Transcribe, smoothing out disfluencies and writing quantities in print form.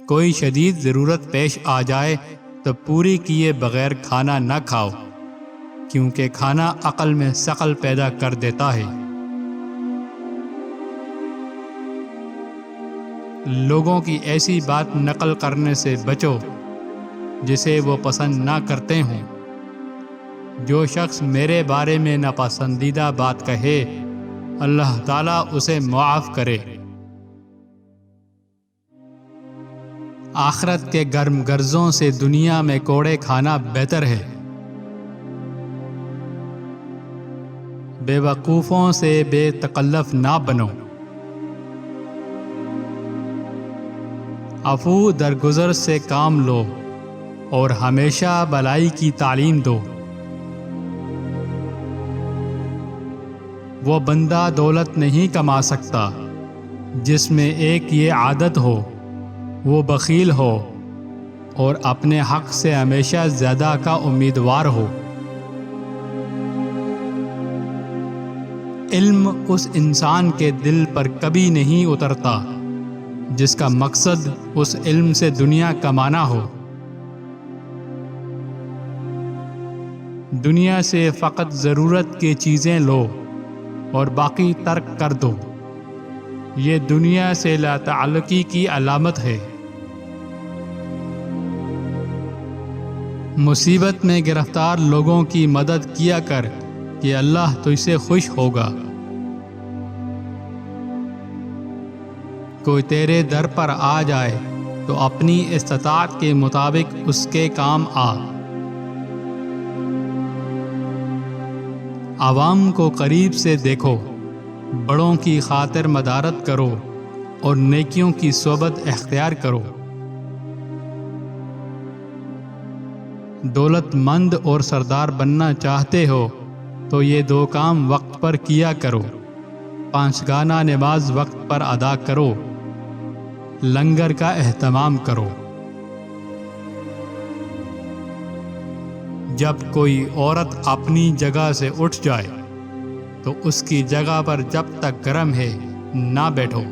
کوئی شدید ضرورت پیش آ جائے تو پوری کیے بغیر کھانا نہ کھاؤ، کیونکہ کھانا عقل میں ثقل پیدا کر دیتا ہے۔ لوگوں کی ایسی بات نقل کرنے سے بچو جسے وہ پسند نہ کرتے ہوں۔ جو شخص میرے بارے میں ناپسندیدہ بات کہے، اللہ تعالیٰ اسے معاف کرے۔ آخرت کے گرم غرضوں سے دنیا میں کوڑے کھانا بہتر ہے۔ بے وقوفوں سے بے تکلف نہ بنو۔ عفو درگزر سے کام لو اور ہمیشہ بھلائی کی تعلیم دو۔ وہ بندہ دولت نہیں کما سکتا جس میں ایک یہ عادت ہو، وہ بخیل ہو اور اپنے حق سے ہمیشہ زیادہ کا امیدوار ہو۔ علم اس انسان کے دل پر کبھی نہیں اترتا جس کا مقصد اس علم سے دنیا کمانا ہو۔ دنیا سے فقط ضرورت کی چیزیں لو اور باقی ترک کر دو۔ یہ دنیا سے لا تعلقی کی علامت ہے۔ مصیبت میں گرفتار لوگوں کی مدد کیا کر کہ اللہ تجھ سے خوش ہوگا۔ کوئی تیرے در پر آ جائے تو اپنی استطاعت کے مطابق اس کے کام آ۔ عوام کو قریب سے دیکھو، بڑوں کی خاطر مدارت کرو اور نیکیوں کی صحبت اختیار کرو۔ دولت مند اور سردار بننا چاہتے ہو تو یہ دو کام وقت پر کیا کرو۔ 5 گانا نماز وقت پر ادا کرو، لنگر کا اہتمام کرو۔ جب کوئی عورت اپنی جگہ سے اٹھ جائے تو اس کی جگہ پر جب تک گرم ہے نہ بیٹھو۔